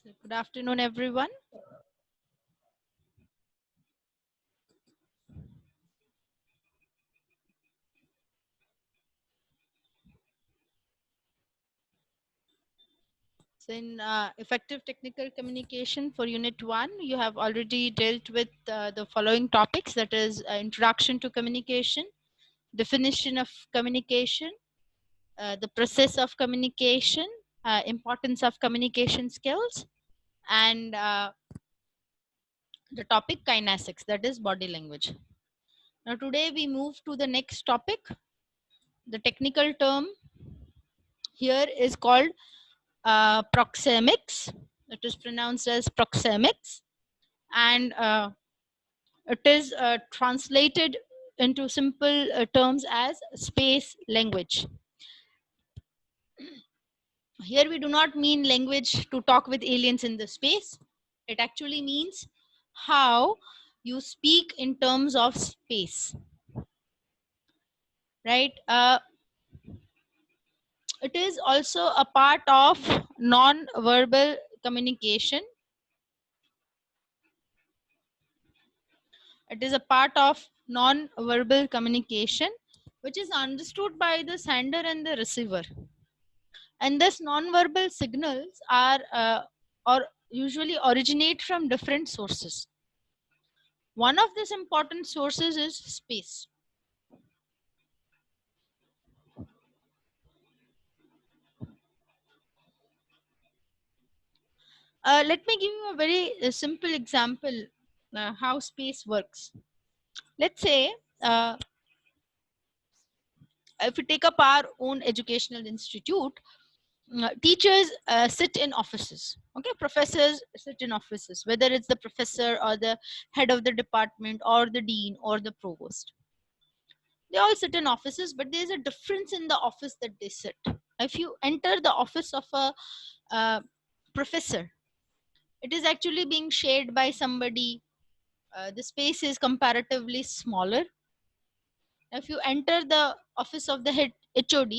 Good afternoon, everyone. So in effective technical communication for Unit 1, you have already dealt with the following topics, that is introduction to communication, definition of communication, the process of communication, importance of communication skills, and the topic kinesics, that is body language. Now today we move to the next topic. The technical term here is called proxemics. It is pronounced as proxemics, and it is translated into simple terms as space language. Here we do not mean language to talk with aliens in the space. It actually means how you speak in terms of space, right? It is also a part of non-verbal communication. It is a part of non-verbal communication, which is understood by the sender and the receiver. And thus non-verbal signals are or usually originate from different sources. One of these important sources is space. Let me give you a very simple example how space works. Let's say if we take up our own educational institute, teachers sit in offices. Okay, professors sit in offices, whether it's the professor or the head of the department or the dean or the provost. They all sit in offices, but there's a difference in the office that they sit. If you enter the office of a professor, it is actually being shared by somebody. The space is comparatively smaller. If you enter the office of the head HOD,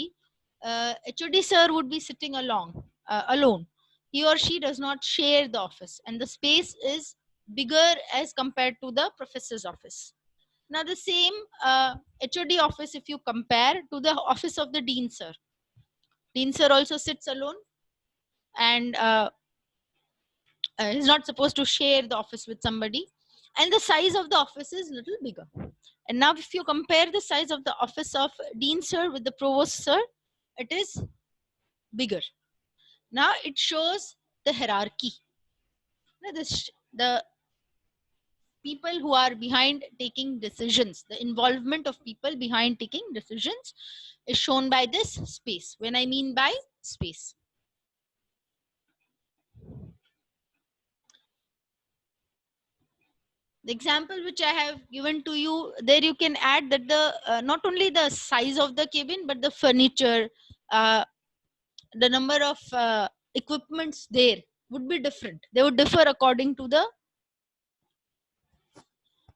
HOD sir would be sitting alone. He or she does not share the office, and the space is bigger as compared to the professor's office. Now, the same HOD office, if you compare to the office of the dean sir, dean sir also sits alone, and he's not supposed to share the office with somebody. And the size of the office is little bigger. And now, if you compare the size of the office of dean sir with the provost sir, it is bigger. Now, it shows the hierarchy. Now, the people who are behind taking decisions, the involvement of people behind taking decisions is shown by this space. When I mean by space, the example which I have given to you, there you can add that the not only the size of the cabin, but the furniture, the number of equipments there would be different. They would differ according to the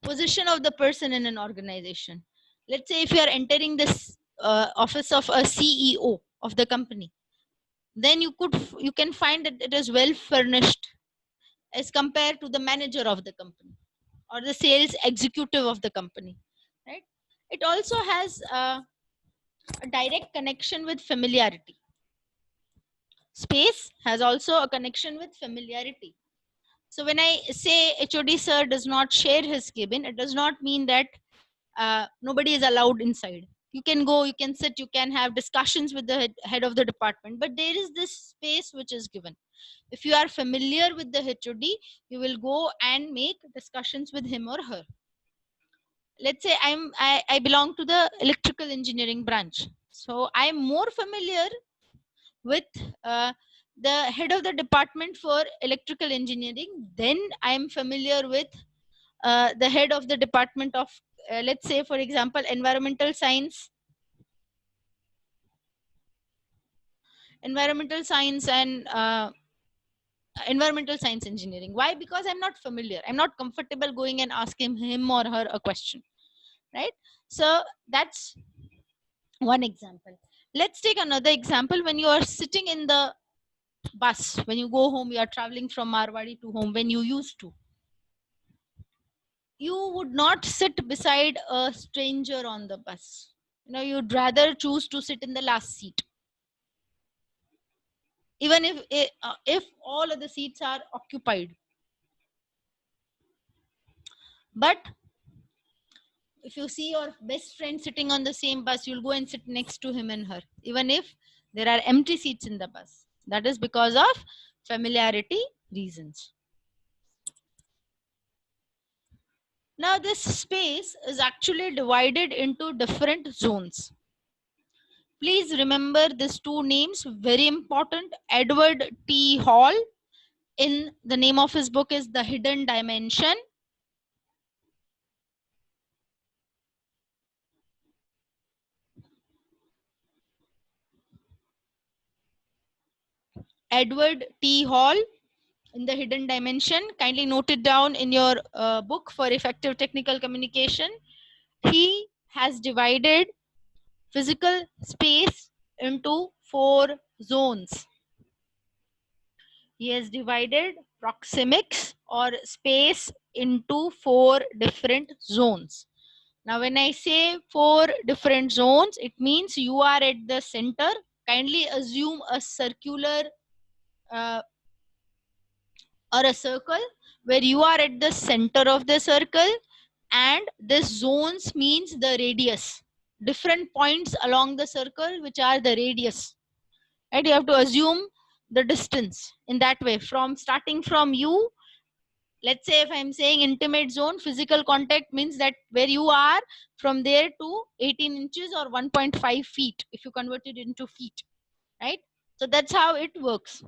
position of the person in an organization. Let's say if you are entering this office of a CEO of the company, then you can find that it is well furnished as compared to the manager of the company or the sales executive of the company, right? It also has a direct connection with familiarity. Space has also a connection with familiarity. So when I say HOD sir does not share his cabin, it does not mean that nobody is allowed inside. You can go, you can sit, you can have discussions with the head of the department, but there is this space which is given. If you are familiar with the HOD, you will go and make discussions with him or her. Let's say I belong to the electrical engineering branch, so I am more familiar with the head of the department for electrical engineering, then I am familiar with the head of the department of let's say, for example, environmental science and environmental science engineering. Why? Because I'm not familiar, I'm not comfortable going and asking him or her a question, right? So that's one example. Let's take another example. When you are sitting in the bus. When you go home, you are traveling from Marwadi to home. When you used to, you would not sit beside a stranger on the bus. You'd rather choose to sit in the last seat, even if all of the seats are occupied. But if you see your best friend sitting on the same bus, you'll go and sit next to him and her, even if there are empty seats in the bus. That is because of familiarity reasons. Now, this space is actually divided into different zones. Please remember these two names, very important. Edward T. Hall, in the name of his book is The Hidden Dimension. Edward T. Hall, in The Hidden Dimension. Kindly note it down in your book for effective technical communication. He has divided physical space into 4 zones. He has divided proxemics or space into 4 different zones. Now, when I say 4 different zones, it means you are at the center. Kindly assume a circular uh, or a circle where you are at the center of the circle, and this zones means the radius. Different points along the circle which are the radius. Right? You have to assume the distance in that way. From starting from you, let's say if I'm saying intimate zone, physical contact means that where you are from there to 18 inches or 1.5 feet if you convert it into feet, right? So that's how it works.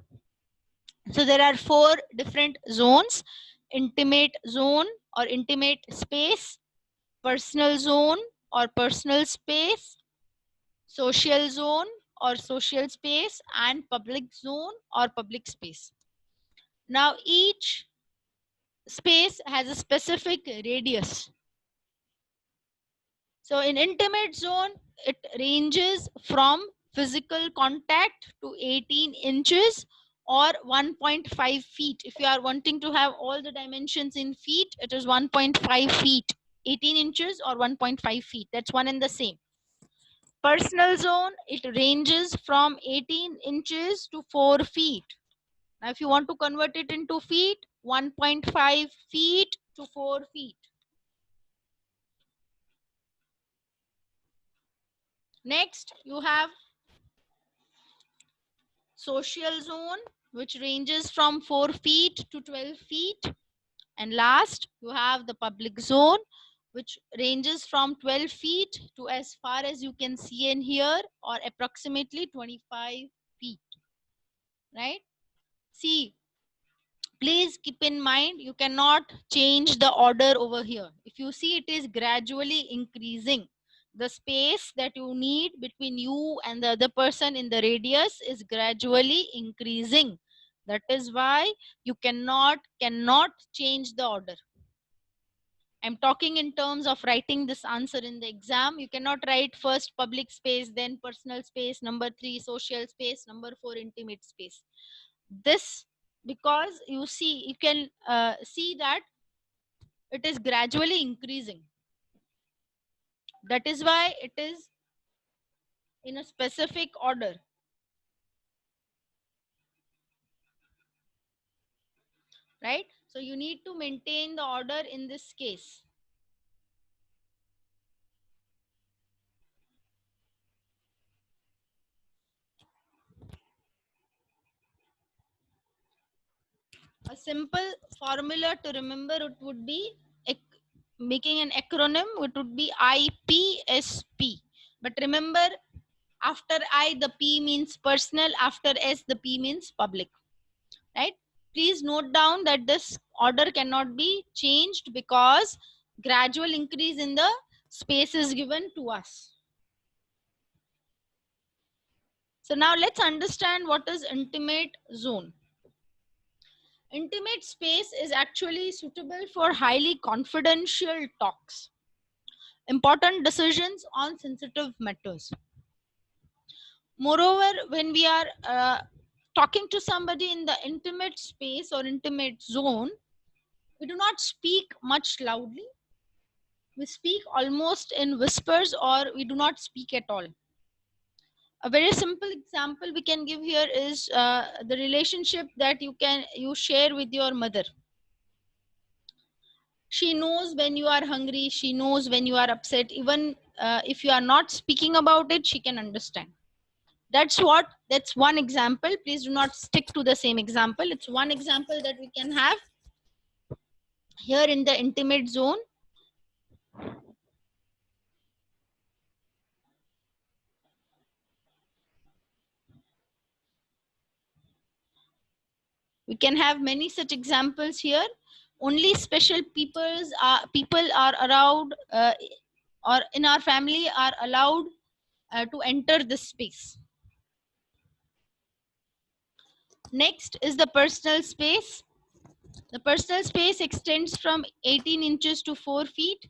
So there are 4 different zones: intimate zone or intimate space, personal zone or personal space, social zone or social space, and public zone or public space. Now each space has a specific radius. So in intimate zone, it ranges from physical contact to 18 inches or 1.5 feet. If you are wanting to have all the dimensions in feet, it is 1.5 feet, 18 inches or 1.5 feet. That's one and the same. Personal zone, it ranges from 18 inches to 4 feet. Now, if you want to convert it into feet, 1.5 feet to 4 feet. Next, you have social zone, which ranges from 4 feet to 12 feet. And last, you have the public zone, which ranges from 12 feet to as far as you can see in here, or approximately 25 feet. Right? See, please keep in mind, you cannot change the order over here. If you see, it is gradually increasing. The space that you need between you and the other person in the radius is gradually increasing. That is why you cannot change the order. I'm talking in terms of writing this answer in the exam. You cannot write first public space, then personal space, number 3 social space, number 4 intimate space. This, because you see, you can see that it is gradually increasing. That is why it is in a specific order. Right? So you need to maintain the order in this case. A simple formula to remember, it would be making an acronym, it would be IPSP. But remember, after I, the P means personal, after S, the P means public. Right? Please note down that this order cannot be changed because gradual increase in the space is given to us. So now let's understand what is intimate zone. Intimate space is actually suitable for highly confidential talks, important decisions on sensitive matters. Moreover, when we are talking to somebody in the intimate space or intimate zone, we do not speak much loudly. We speak almost in whispers, or we do not speak at all. A very simple example we can give here is the relationship that you share with your mother. She knows when you are hungry, she knows when you are upset. Even if you are not speaking about it, she can understand. That's one example. Please do not stick to the same example. It's one example that we can have here in the intimate zone. We can have many such examples here. Only special people are allowed, or in our family are allowed to enter this space. Next is the personal space. The personal space extends from 18 inches to 4 feet.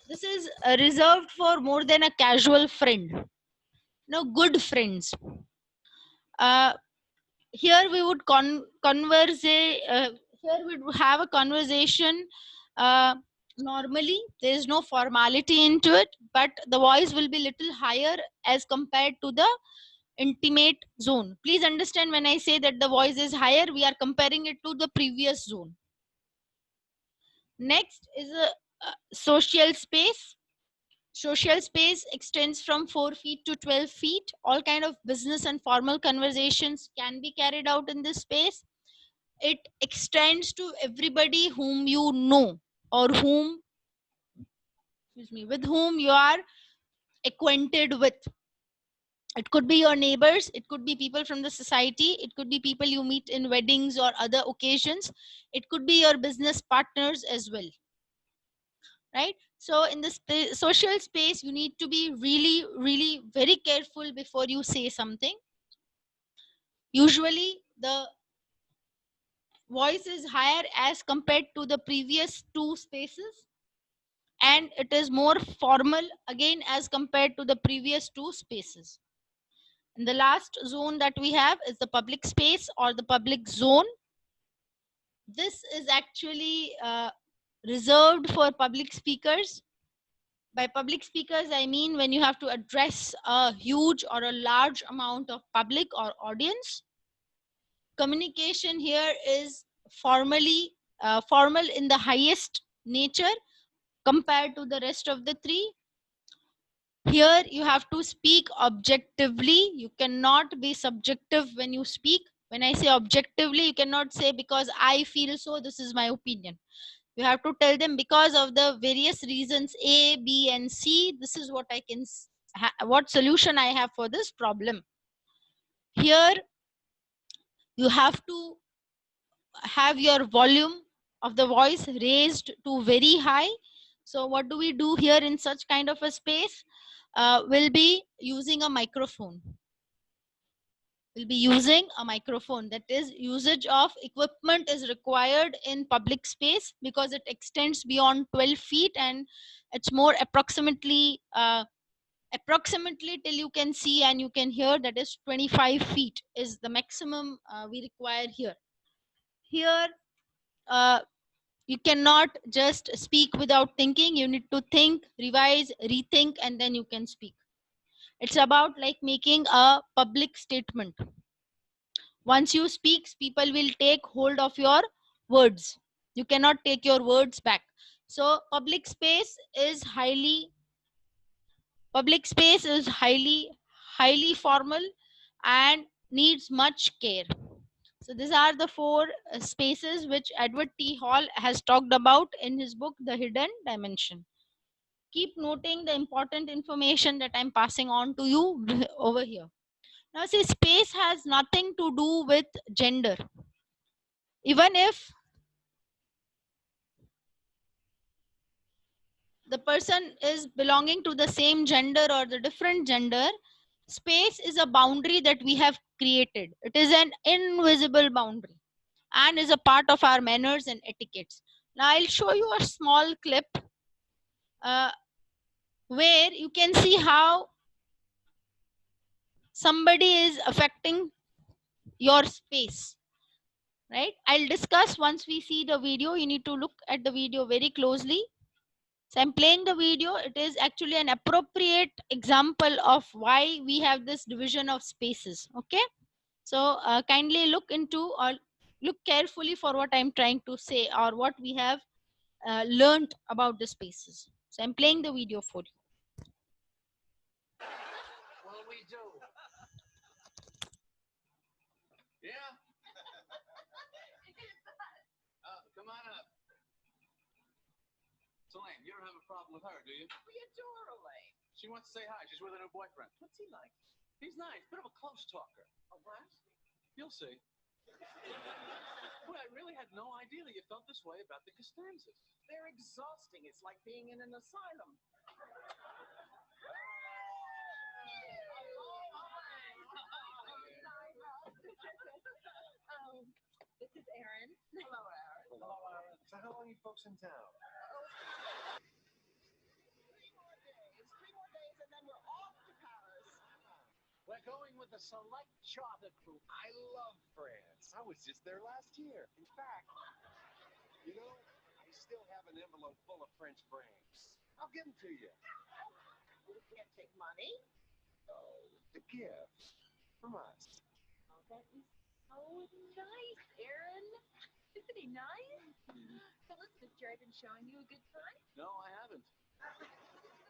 This is reserved for more than a casual friend. No, good friends. Here we would here we would have a conversation. Normally, there is no formality into it, but the voice will be little higher as compared to the intimate zone. Please understand, when I say that the voice is higher, we are comparing it to the previous zone. Next is a social space. Social space extends from 4 feet to 12 feet. All kind of business and formal conversations can be carried out in this space. It extends to everybody whom you know, or with whom you are acquainted with. It could be your neighbors, it could be people from the society, it could be people you meet in weddings or other occasions, it could be your business partners as well, right? So in this social space, you need to be really very careful before you say something. Usually the voice is higher as compared to the previous two spaces, and it is more formal again as compared to the previous two spaces. And the last zone that we have is the public space or the public zone. This is actually reserved for public speakers. By public speakers, I mean when you have to address a huge or a large amount of public or audience. Communication here is formal in the highest nature compared to the rest of the three. Here you have to speak objectively. You cannot be subjective when you speak. When I say objectively, you cannot say because I feel so, this is my opinion. You have to tell them because of the various reasons A, B, and C, this is what I can, what solution I have for this problem. Here you have to have your volume of the voice raised to very high. So what do we do here in such kind of a space? We'll be using a microphone. We'll be using a microphone. That is, usage of equipment is required in public space because it extends beyond 12 feet and it's more approximately till you can see and you can hear, that is 25 feet is the maximum we require here. Here you cannot just speak without thinking. You need to think, revise, rethink, and then you can speak. It's about like making a public statement. Once you speak, people will take hold of your words. You cannot take your words back. So public space is highly formal and needs much care. So these are the four spaces which Edward T. Hall has talked about in his book, The Hidden Dimension. Keep noting the important information that I'm passing on to you over here. Now see, space has nothing to do with gender. Even if the person is belonging to the same gender or the different gender, space is a boundary that we have created. It is an invisible boundary and is a part of our manners and etiquettes. Now I'll show you a small clip where you can see how somebody is affecting your space, right? I'll discuss once we see the video. You need to look at the video very closely. So I'm playing the video. It is actually an appropriate example of why we have this division of spaces. Okay. So kindly look into or look carefully for what I'm trying to say or what we have learned about the spaces. So I'm playing the video for you. Well, we do. Yeah. Come on up. So, Elaine, you don't have a problem with her, do you? We adore Elaine. She wants to say hi. She's with her new boyfriend. What's he like? He's nice, bit of a close talker. A what? You'll see. Boy, I really had no idea that you felt this way about the Costanzas. They're exhausting. It's like being in an asylum. This is Erin. Hello, Aaron. Hello, Aaron. So how long are you folks in town? 3 more days, and then we're off to Paris. We're going with a select charter group. I love France. I was just there last year. In fact, you know, I still have an envelope full of French francs. I'll give them to you. We can't take money. Oh, it's a gift from us. Oh, that is so nice, Erin. Isn't he nice? So listen, has Jerry been showing you a good time? No, I haven't.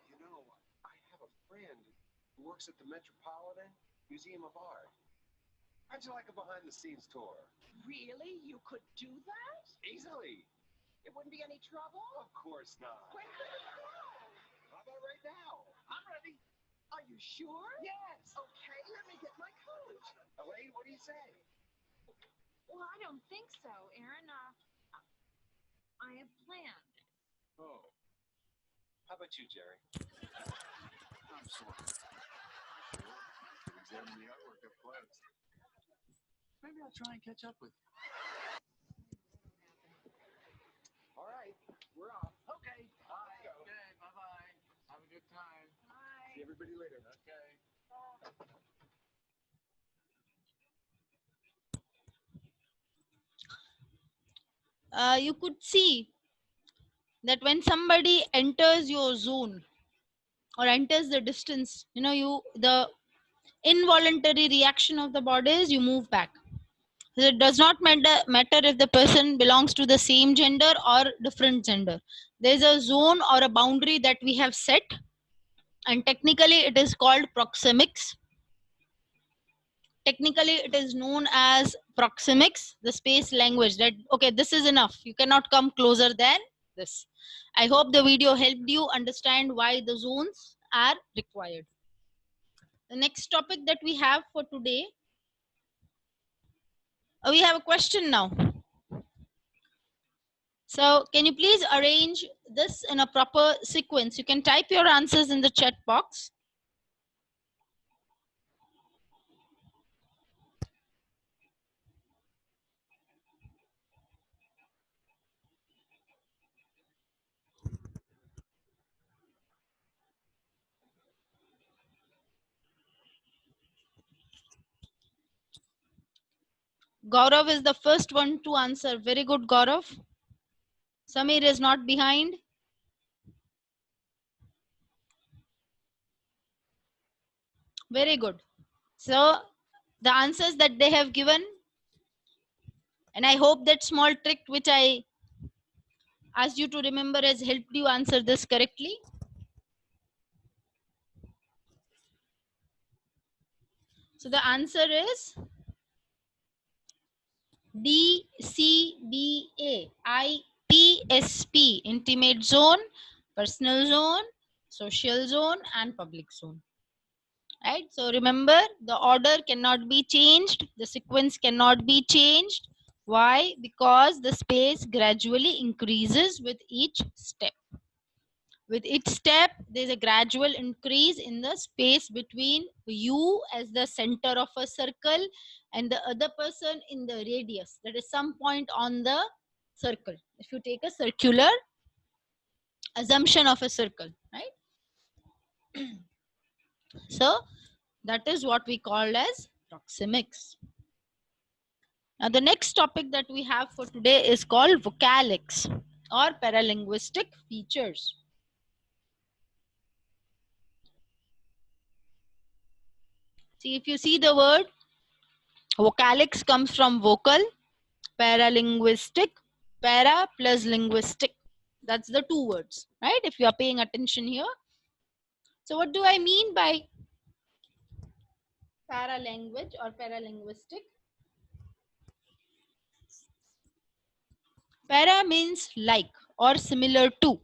You know, I have a friend who works at the Metropolitan Museum of Art. How'd you like a behind-the-scenes tour? Really? You could do that? Easily. It wouldn't be any trouble? Of course not. When could it go? How about right now? I'm ready. Are you sure? Yes. Okay, let me get my coat. Elaine, what do you say? Well, I don't think so, Erin. I have planned. Oh. How about you, Jerry? I'm sorry. Examine the artwork up close. Maybe I'll try and catch up with you. All right, we're off. Okay. Bye. Okay, bye-bye. Have a good time. See everybody later. Okay. You could see that when somebody enters your zone or enters the distance, you know, the involuntary reaction of the body is you move back. So it does not matter if the person belongs to the same gender or different gender. There's a zone or a boundary that we have set, and technically it is called proxemics. Technically it is known as proxemics, the space language, that okay, this is enough, you cannot come closer than this. I hope the video helped you understand why the zones are required. The next topic that we have for today, we have a question now. So can you please arrange this in a proper sequence? You can type your answers in the chat box. Gaurav is the first one to answer. Very good, Gaurav. Samir is not behind. Very good. So the answers that they have given, and I hope that small trick which I asked you to remember has helped you answer this correctly. So the answer is DCBA, IPSP, intimate zone, personal zone, social zone, and public zone. Right? So remember, the order cannot be changed, the sequence cannot be changed. Why? Because the space gradually increases with each step. With each step, there's a gradual increase in the space between you as the center of a circle and the other person in the radius. That is some point on the circle. If you take a circular assumption of a circle, right? So that is what we call as proxemics. Now, the next topic that we have for today is called vocalics or paralinguistic features. See, if you see the word, vocalics comes from vocal, paralinguistic, para plus linguistic. That's the two words, right? If you are paying attention here. So what do I mean by paralanguage or paralinguistic? Para means like or similar to,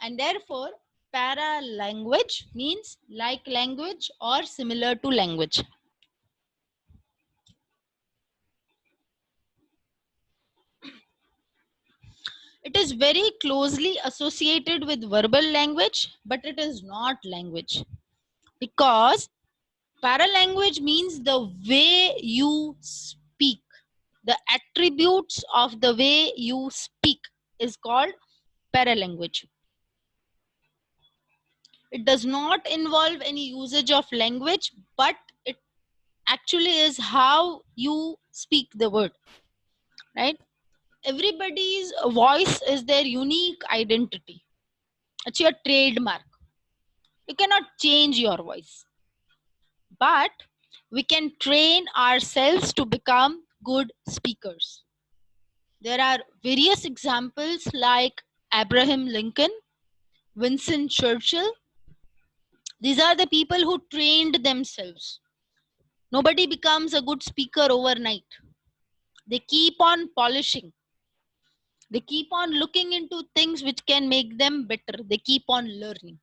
and therefore paralanguage means like language or similar to language. It is very closely associated with verbal language, but it is not language, because paralanguage means the way you speak. The attributes of the way you speak is called paralanguage. It does not involve any usage of language, but it actually is how you speak the word, right? Everybody's voice is their unique identity. It's your trademark. You cannot change your voice, but we can train ourselves to become good speakers. There are various examples like Abraham Lincoln, Winston Churchill. These are the people who trained themselves. Nobody becomes a good speaker overnight. They keep on polishing. They keep on looking into things which can make them better. They keep on learning.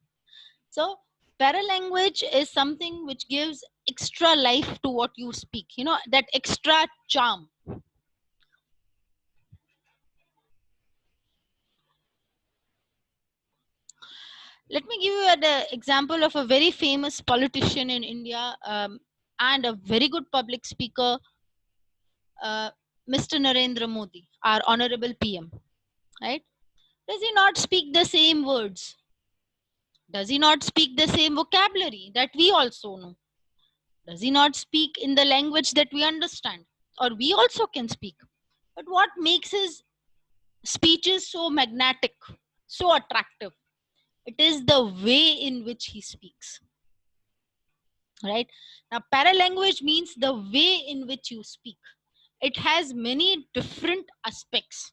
So paralanguage is something which gives extra life to what you speak, you know, that extra charm. Let me give you an example of a very famous politician in India, and a very good public speaker, Mr. Narendra Modi, our honorable PM, right? Does he not speak the same words? Does he not speak the same vocabulary that we also know? Does he not speak in the language that we understand, or we also can speak? But what makes his speeches so magnetic, so attractive? It is the way in which he speaks, right? Now, paralanguage means the way in which you speak. It has many different aspects.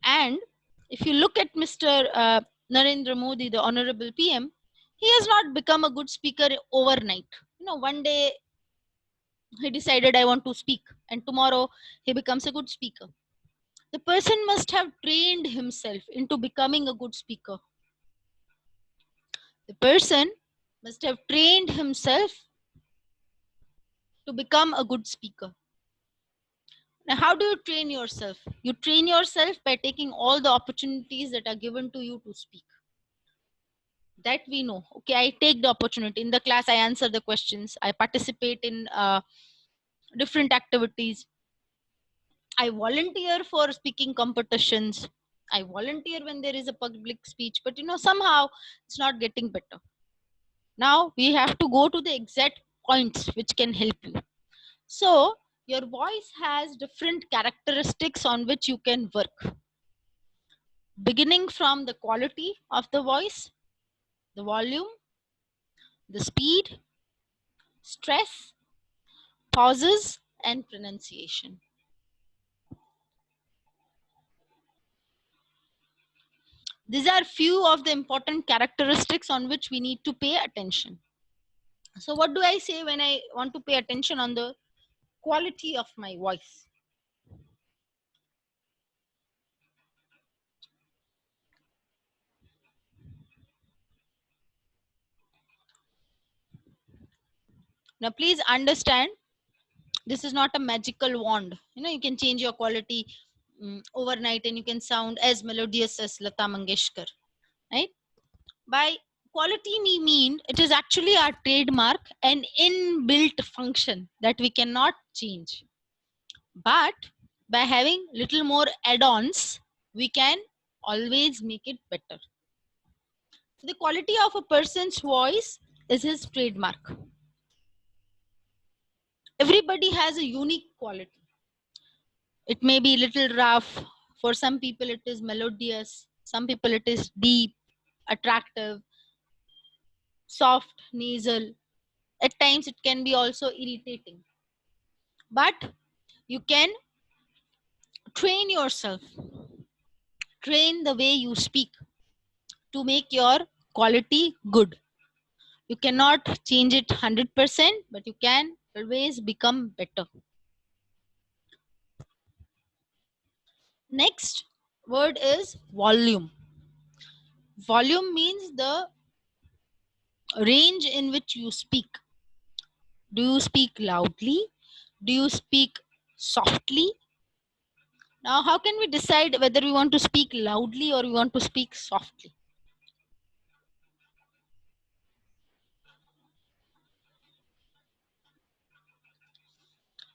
And if you look at Mr. Narendra Modi, the honorable PM, he has not become a good speaker overnight. You know, one day he decided, I want to speak, and tomorrow he becomes a good speaker. The person must have trained himself into becoming a good speaker. The person must have trained himself to become a good speaker. Now, how do you train yourself? You train yourself by taking all the opportunities that are given to you to speak. That we know. Okay, I take the opportunity. In the class, I answer the questions. I participate in different activities. I volunteer for speaking competitions. I volunteer when there is a public speech, but you know, somehow it's not getting better. Now we have to go to the exact points which can help you. So your voice has different characteristics on which you can work. Beginning from the quality of the voice, the volume, the speed, stress, pauses, and pronunciation. These are few of the important characteristics on which we need to pay attention. So what do I say when I want to pay attention on the quality of my voice? Now please understand, this is not a magical wand. You know, you can change your quality overnight and you can sound as melodious as Lata Mangeshkar, right? By quality we mean it is actually our trademark, an inbuilt function that we cannot change. But by having little more add-ons, we can always make it better. So the quality of a person's voice is his trademark. Everybody has a unique quality. It may be little rough. For some people it is melodious. Some people it is deep, attractive, soft, nasal. At times it can be also irritating. But you can train yourself, train the way you speak to make your quality good. You cannot change it 100%, but you can always become better. Next word is volume. Volume means the range in which you speak. Do you speak loudly? Do you speak softly? Now, how can we decide whether we want to speak loudly or we want to speak softly?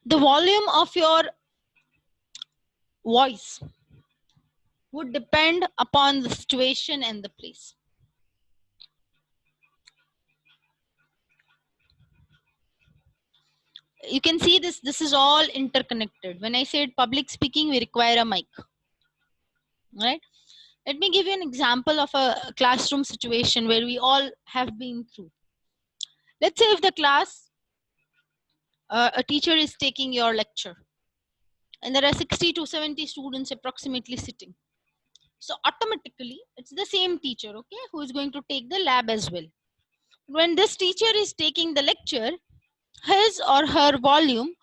The volume of your voice would depend upon the situation and the place. You can see this is all interconnected. When I said public speaking, we require a mic, right? Let me give you an example of a classroom situation where we all have been through. Let's say if the class, a teacher is taking your lecture and there are 60 to 70 students approximately sitting. So automatically it's the same teacher, okay, who is going to take the lab as well. When this teacher is taking the lecture, his or her volume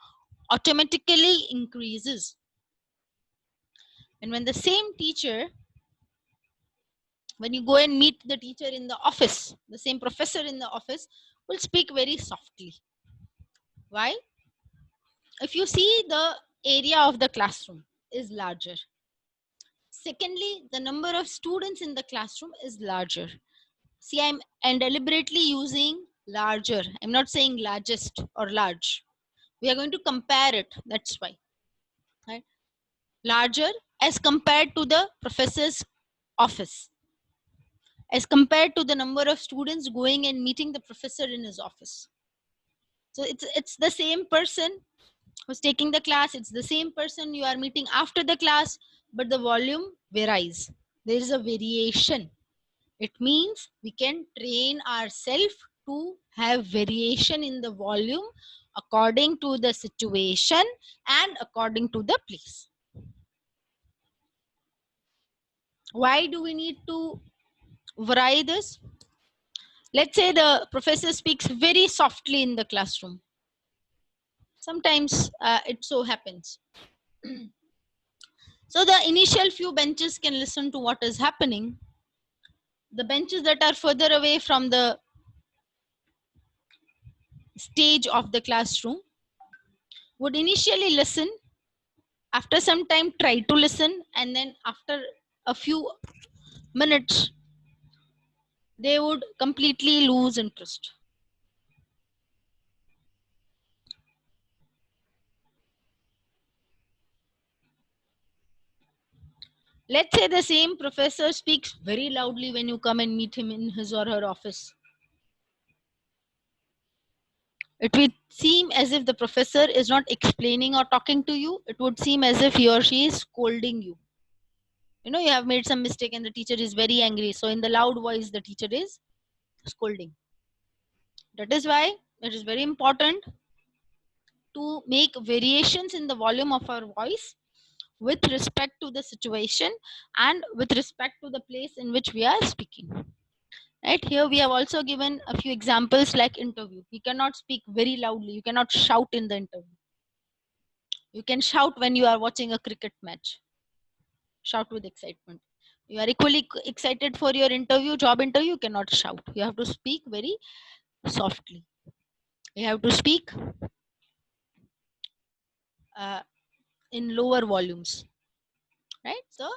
automatically increases. And when the same teacher, when you go and meet the teacher in the office, the same professor in the office will speak very softly. Why? If you see, the area of the classroom is larger. Secondly, the number of students in the classroom is larger. See, I'm deliberately using larger. I'm not saying largest or large. We are going to compare it. That's why. Right? Larger as compared to the professor's office, as compared to the number of students going and meeting the professor in his office. So it's the same person who's taking the class. It's the same person you are meeting after the class, but the volume varies. There is a variation. It means we can train ourselves to have variation in the volume according to the situation and according to the place. Why do we need to vary this? Let's say the professor speaks very softly in the classroom. Sometimes it so happens. So the initial few benches can listen to what is happening. The benches that are further away from the stage of the classroom would initially listen, after some time try to listen, and then after a few minutes they would completely lose interest. Let's say the same professor speaks very loudly when you come and meet him in his or her office. It would seem as if the professor is not explaining or talking to you. It would seem as if he or she is scolding you. You know, you have made some mistake and the teacher is very angry. So in the loud voice, the teacher is scolding. That is why it is very important to make variations in the volume of our voice with respect to the situation and with respect to the place in which we are speaking. Right here we have also given a few examples like interview. You cannot speak very loudly. You cannot shout in the interview. You can shout when you are watching a cricket match. Shout with excitement. You are equally excited for your interview, job interview, you cannot shout. You have to speak very softly. You have to speak in lower volumes, right? So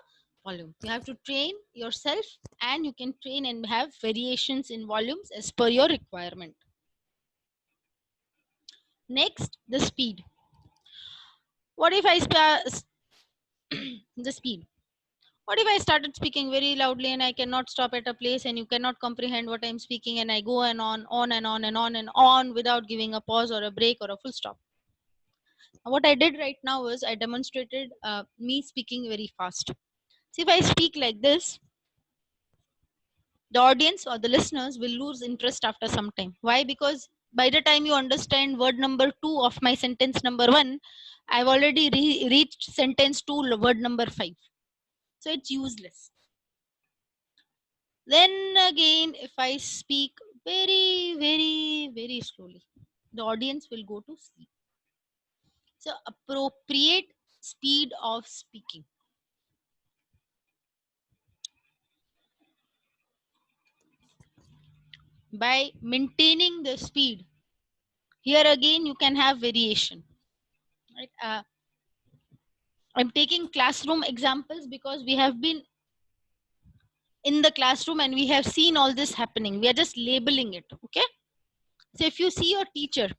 volume, you have to train yourself, and you can train and have variations in volumes as per your requirement. Next, the speed. What if I the speed? What if I started speaking very loudly and I cannot stop at a place and you cannot comprehend what I'm speaking, and I go and on and on and on and on without giving a pause or a break or a full stop? What I did right now was I demonstrated me speaking very fast. So if I speak like this, the audience or the listeners will lose interest after some time. Why? Because by the time you understand word number 2 of my sentence number 1, I've already reached sentence 2, word number 5. So it's useless. Then again, if I speak very, very, very slowly, the audience will go to sleep. So appropriate speed of speaking. By maintaining the speed, here again you can have variation. Right? I'm taking classroom examples because we have been in the classroom and we have seen all this happening. We are just labeling it. Okay. So if you see your teacher,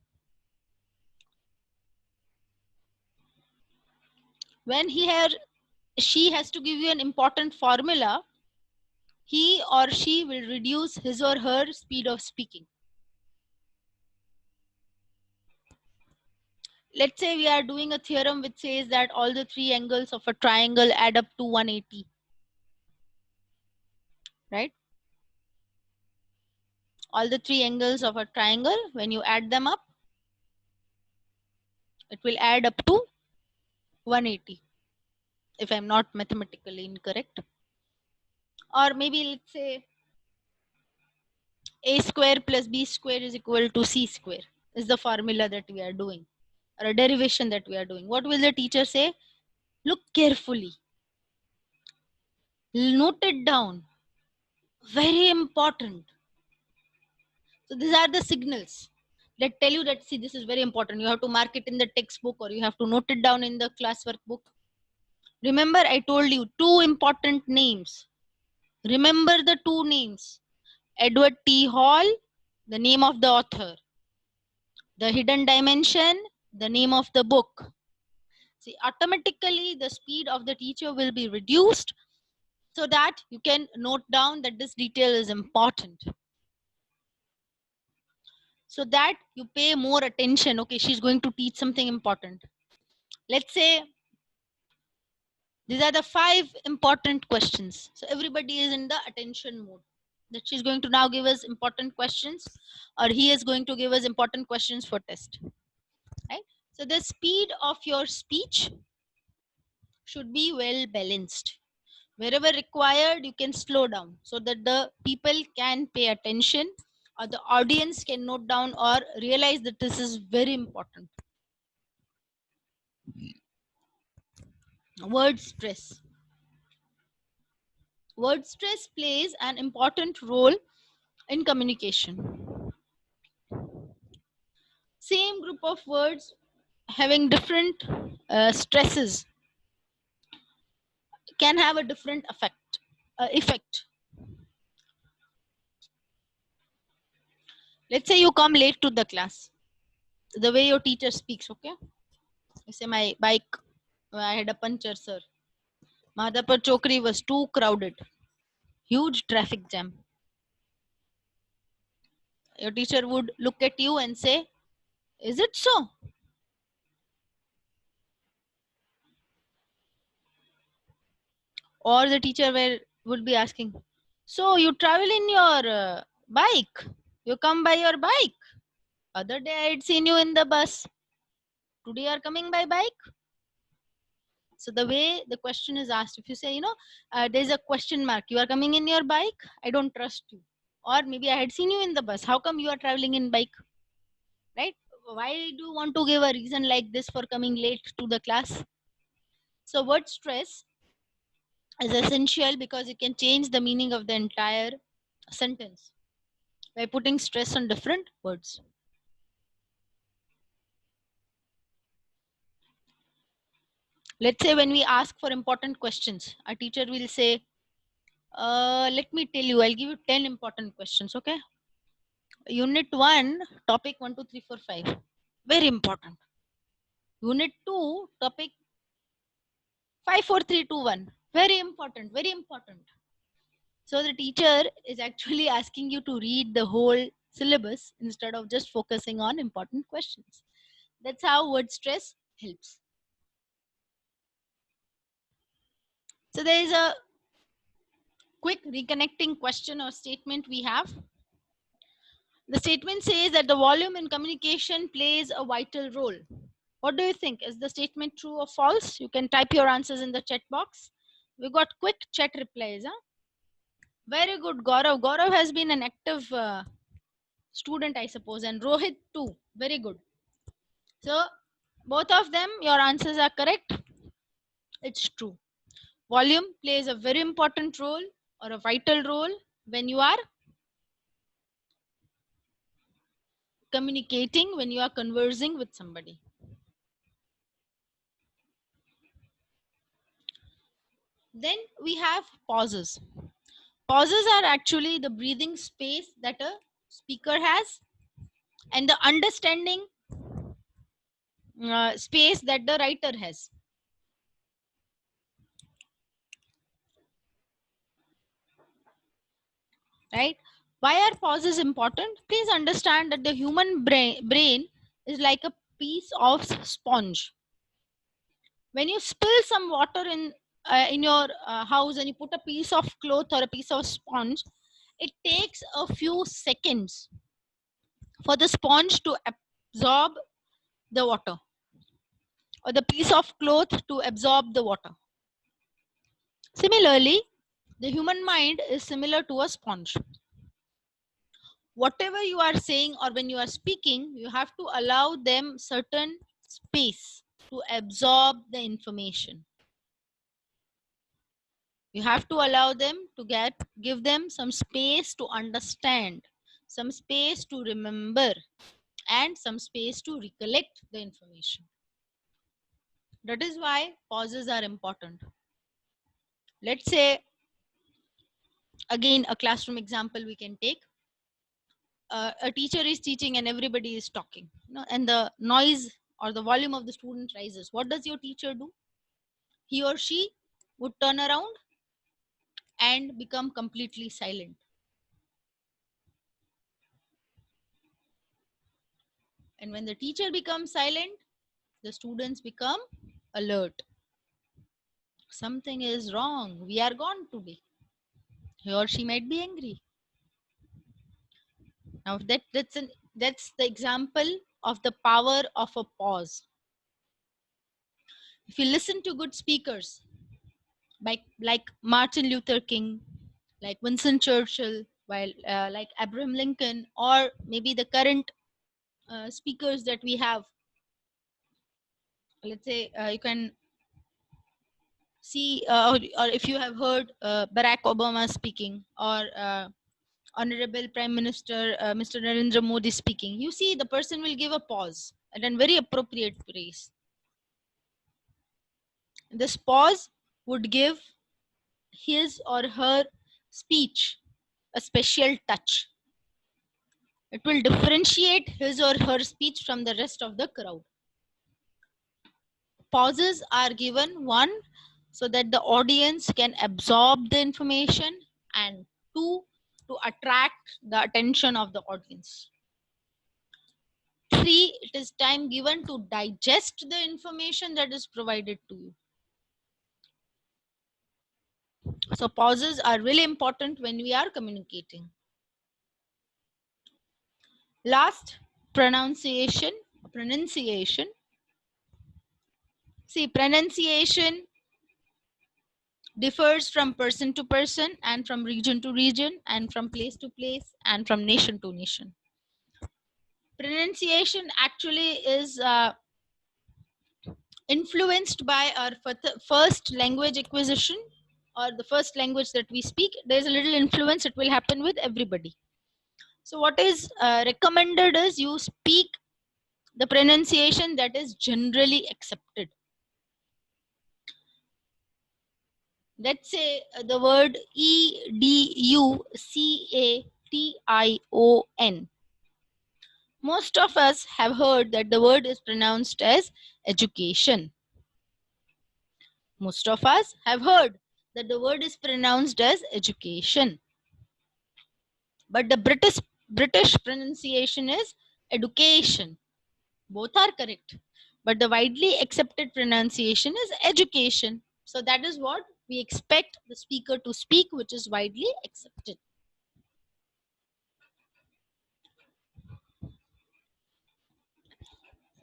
when she has to give you an important formula, he or she will reduce his or her speed of speaking. Let's say we are doing a theorem which says that all the 3 angles of a triangle add up to 180. Right? All the 3 angles of a triangle, when you add them up, it will add up to 180, if I'm not mathematically incorrect. Or maybe let's say a square plus b square is equal to c square is the formula that we are doing, or a derivation that we are doing. What will the teacher say? Look carefully. Note it down. Very important. So these are the signals that tell you that, see, this is very important. You have to mark it in the textbook or you have to note it down in the classwork book. Remember, I told you 2 important names. Remember the 2 names. Edward T. Hall, the name of the author. The Hidden Dimension, the name of the book. See, automatically the speed of the teacher will be reduced so that you can note down that this detail is important. So that you pay more attention. Okay, she's going to teach something important. Let's say these are the 5 important questions. So everybody is in the attention mode. That she's going to now give us important questions, or he is going to give us important questions for test. Right? So the speed of your speech should be well balanced. Wherever required, you can slow down so that the people can pay attention or the audience can note down or realize that this is very important. Word stress. Word stress plays an important role in communication. Same group of words having different stresses can have a different effect. Let's say you come late to the class. The way your teacher speaks, okay? You say, my bike, I had a puncture, sir. Madhapur Chokri was too crowded. Huge traffic jam. Your teacher would look at you and say, is it so? Or the teacher would be asking, so you travel in your bike? You come by your bike? Other day I had seen you in the bus. Today you are coming by bike? So the way the question is asked, if you say, there's a question mark, you are coming in your bike, I don't trust you. Or maybe I had seen you in the bus, how come you are traveling in bike? Right? Why do you want to give a reason like this for coming late to the class? So word stress is essential because it can change the meaning of the entire sentence by putting stress on different words. Let's say when we ask for important questions, our teacher will say, let me tell you, I'll give you 10 important questions, okay? Unit 1, topic 1, 2, 3, 4, 5. Very important. Unit 2, topic 5, 4, 3, 2, 1. Very important, very important. So the teacher is actually asking you to read the whole syllabus instead of just focusing on important questions. That's how word stress helps. So there is a quick reconnecting question or statement we have. The statement says that the volume in communication plays a vital role. What do you think? Is the statement true or false? You can type your answers in the chat box. We got quick chat replies. Huh? Very good, Gaurav. Gaurav has been an active student, I suppose, and Rohit too. Very good. So, both of them, your answers are correct. It's true. Volume plays a very important role or a vital role when you are communicating, when you are conversing with somebody. Then we have pauses. Pauses are actually the breathing space that a speaker has and the understanding space that the writer has. Right? Why are pauses important? Please understand that the human brain is like a piece of sponge. When you spill some water in your house and you put a piece of cloth or a piece of sponge, it takes a few seconds for the sponge to absorb the water or the piece of cloth to absorb the water. Similarly, the human mind is similar to a sponge. Whatever you are saying or when you are speaking, you have to allow them certain space to absorb the information. You have to allow them to give them some space to understand, some space to remember, and some space to recollect the information. That is why pauses are important. Let's say, again, a classroom example we can take. A teacher is teaching and everybody is talking, and the noise or the volume of the student rises. What does your teacher do? He or she would turn around and become completely silent. And when the teacher becomes silent, the students become alert. Something is wrong. We are gone today. He or she might be angry. Now that's the example of the power of a pause. If you listen to good speakers, like Martin Luther King, like Winston Churchill, like Abraham Lincoln, or maybe the current speakers that we have. Let's say you can see, or if you have heard Barack Obama speaking, or Honorable Prime Minister Mr. Narendra Modi speaking, you see the person will give a pause at a very appropriate place. This pause would give his or her speech a special touch. It will differentiate his or her speech from the rest of the crowd. Pauses are given, one, so that the audience can absorb the information, and two, to attract the attention of the audience. Three, it is time given to digest the information that is provided to you. So pauses are really important when we are communicating. Last, pronunciation. See, pronunciation differs from person to person, and from region to region, and from place to place, and from nation to nation. Pronunciation actually is influenced by our first language acquisition, or the first language that we speak. There's a little influence, it will happen with everybody. So what is recommended is you speak the pronunciation that is generally accepted. Let's say the word education. Most of us have heard that the word is pronounced as education. Most of us have heard that the word is pronounced as education. But the British pronunciation is education. Both are correct, but the widely accepted pronunciation is education. So that is what we expect the speaker to speak, which is widely accepted.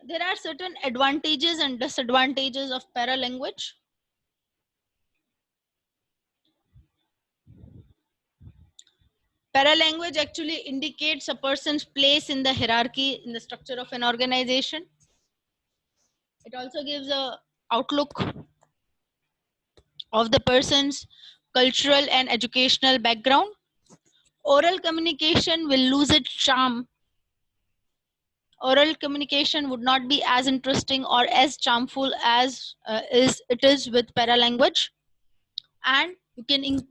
There are certain advantages and disadvantages of paralanguage. Paralanguage actually indicates a person's place in the hierarchy in the structure of an organization. It also gives a outlook of the person's cultural and educational background. Oral communication will lose its charm. Oral communication would not be as interesting or as charmful as it is with paralanguage, and you can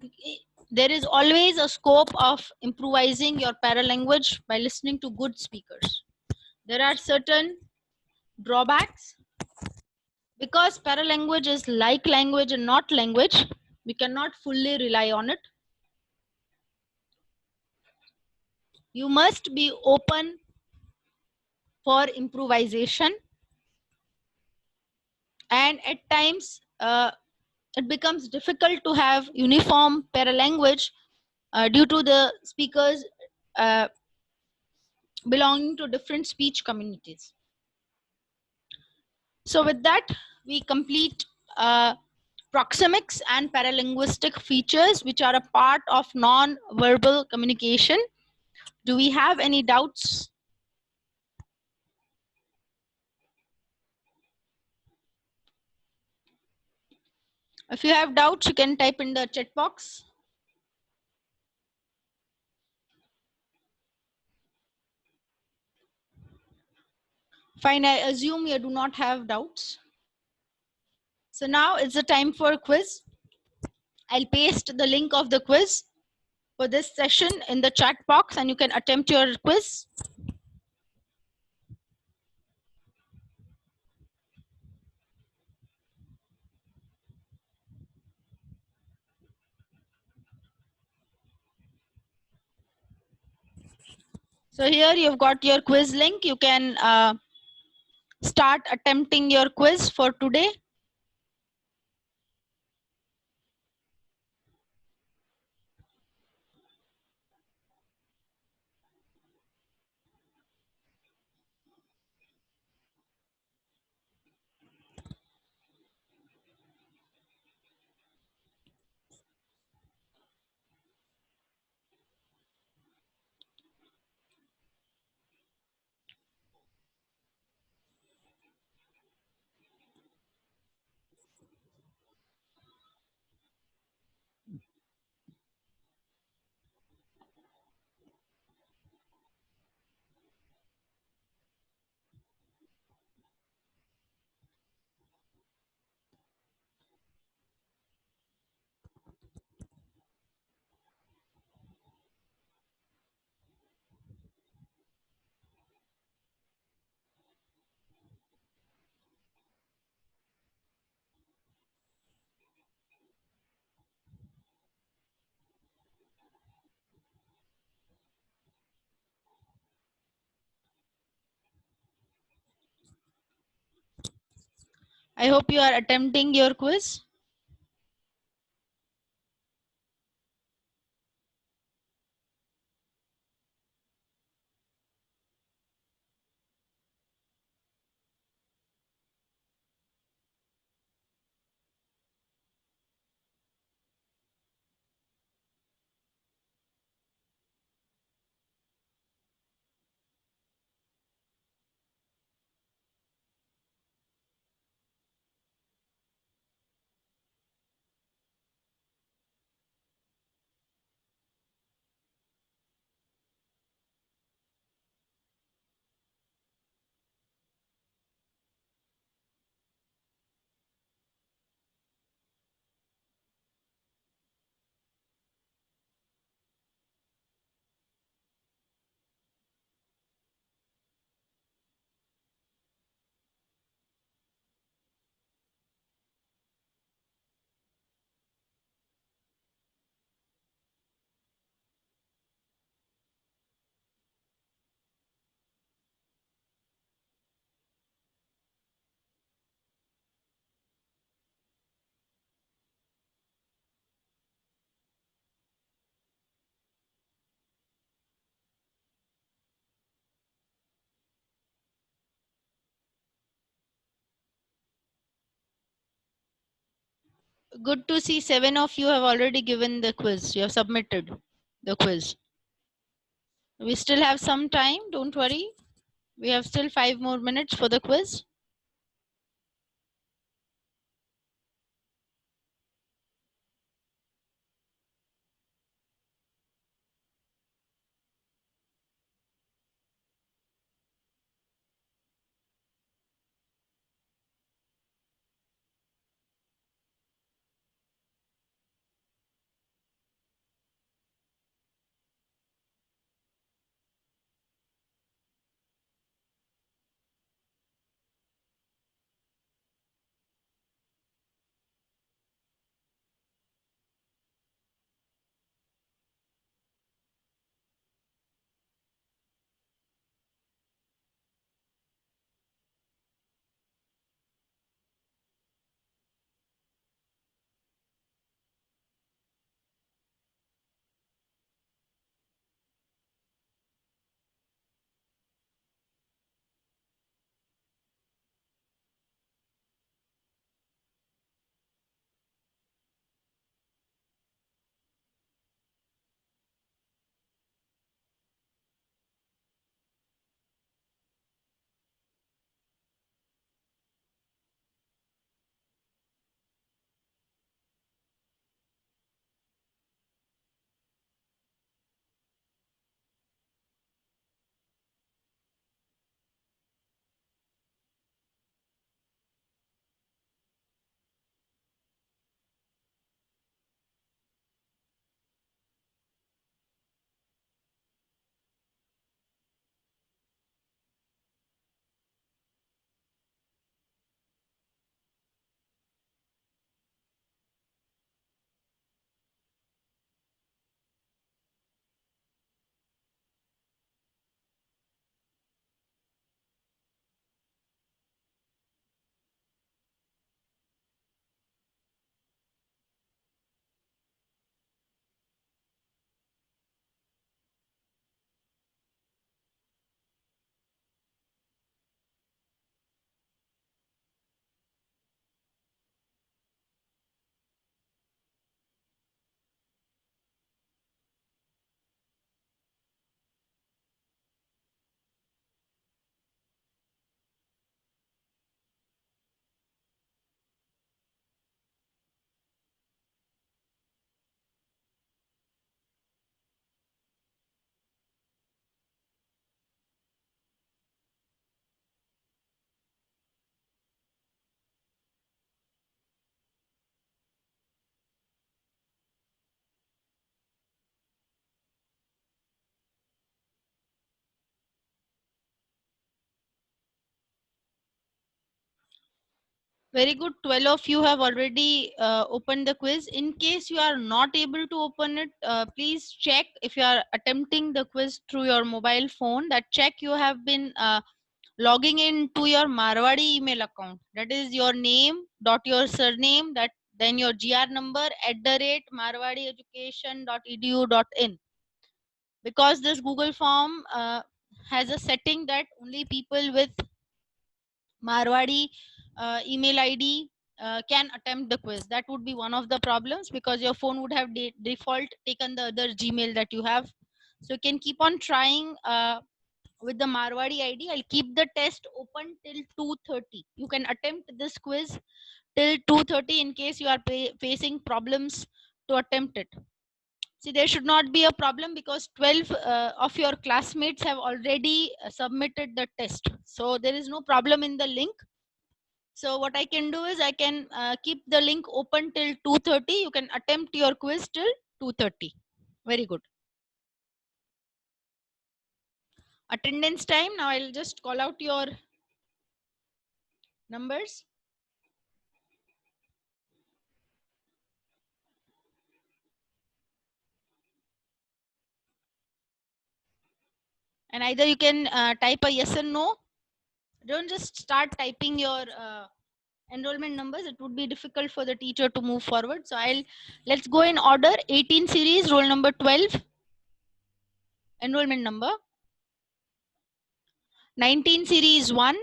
there is always a scope of improvising your paralanguage by listening to good speakers. There are certain drawbacks because paralanguage is like language and not language. We cannot fully rely on it. You must be open for improvisation, and at times it becomes difficult to have uniform paralanguage due to the speakers uh, belonging to different speech communities. So with that, we complete proxemics and paralinguistic features which are a part of non-verbal communication. Do we have any doubts? If you have doubts, you can type in the chat box. Fine, I assume you do not have doubts. So now it's the time for a quiz. I'll paste the link of the quiz for this session in the chat box and you can attempt your quiz. So here you've got your quiz link. You can start attempting your quiz for today. I hope you are attempting your quiz. Good to see 7 of you have already given the quiz. You have submitted the quiz. We still have some time. Don't worry. We have still 5 more minutes for the quiz. Very good. 12 of you have already opened the quiz. In case you are not able to open it, please check if you are attempting the quiz through your mobile phone, that check you have been logging in to your Marwadi email account. That is your name dot your surname, that then your GR number @marwadieducation.edu.in. Because this Google form has a setting that only people with Marwadi email ID can attempt the quiz. That would be one of the problems, because your phone would have default taken the other Gmail that you have. So you can keep on trying with the Marwadi ID. I'll keep the test open till 2:30. You can attempt this quiz till 2:30 in case you are facing problems to attempt it. See, there should not be a problem because 12 of your classmates have already submitted the test. So there is no problem in the link. So what I can do is I can keep the link open till 2:30. You can attempt your quiz till 2:30. Very good. Attendance time. Now I'll just call out your numbers. And either you can type a yes and no. Don't just start typing your enrollment numbers. It would be difficult for the teacher to move forward. So let's go in order. 18 series, roll number 12, enrollment number. 19 series 1.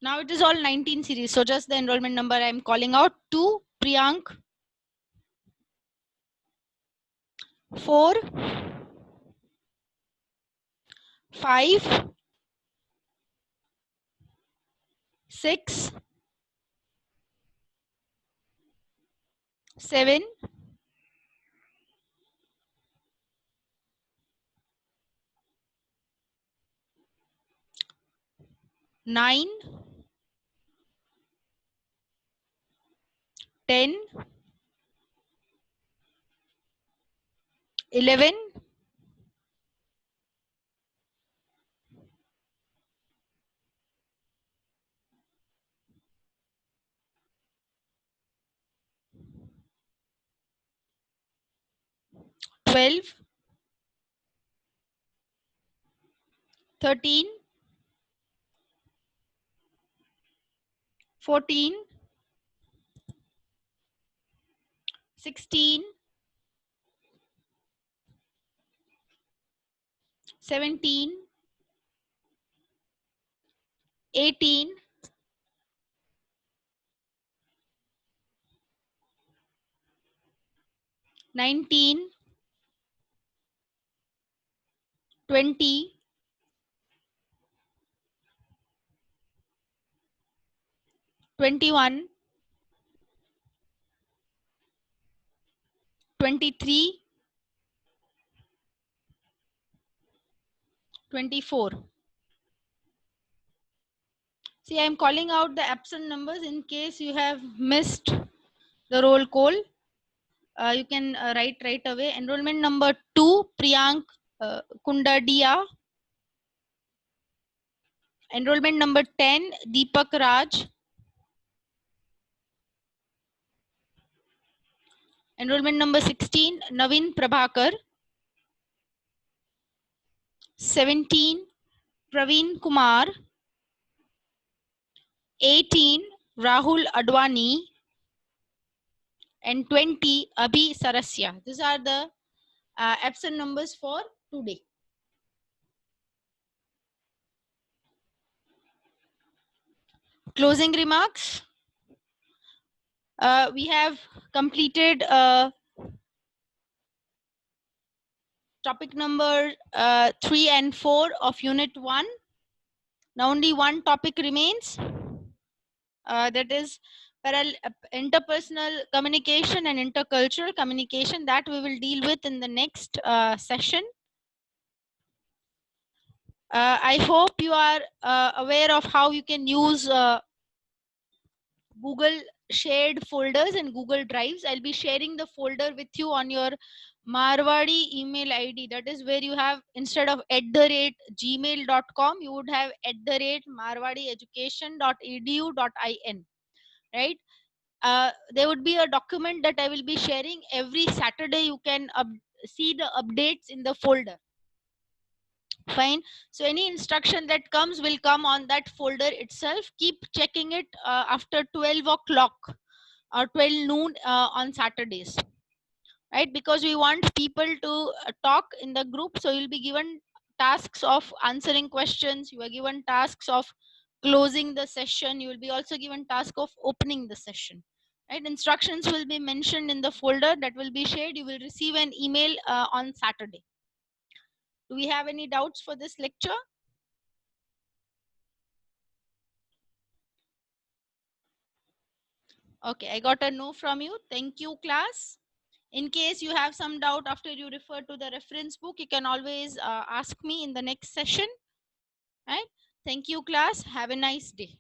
Now it is all 19 series. So just the enrollment number I am calling out. 2, Priyank. 4, 5, 6, 7, 9, 10, 11, 12, 13, 14, 16, 17, 18, 19, 20, 21, 23, 24. See, I am calling out the absent numbers in case you have missed the roll call. You can write right away. Enrollment number 2, Priyank Kundadia. Enrollment number 10, Deepak Raj. Enrollment number 16, Naveen Prabhakar. 17, Praveen Kumar. 18, Rahul Advani. And 20, Abhi Sarasya. These are the absent numbers for today. Closing remarks. We have completed topic number 3 and 4 of unit 1. Now only one topic remains. That is interpersonal communication and intercultural communication, that we will deal with in the next session. I hope you are aware of how you can use Google shared folders and Google Drives. I'll be sharing the folder with you on your Marwadi email ID. That is where you have, instead of @gmail.com, you would have @marwadieducation.edu.in, right? There would be a document that I will be sharing every Saturday. You can see the updates in the folder. Fine. So any instruction that comes will come on that folder itself. Keep checking it after 12 o'clock or 12 noon on Saturdays, right? Because we want people to talk in the group. So you'll be given tasks of answering questions. You are given tasks of closing the session. You will be also given task of opening the session, right? Instructions will be mentioned in the folder that will be shared. You will receive an email on Saturday. Do we have any doubts for this lecture? Okay, I got a no from you. Thank you, class. In case you have some doubt after you refer to the reference book, you can always ask me in the next session. Right? Thank you, class. Have a nice day.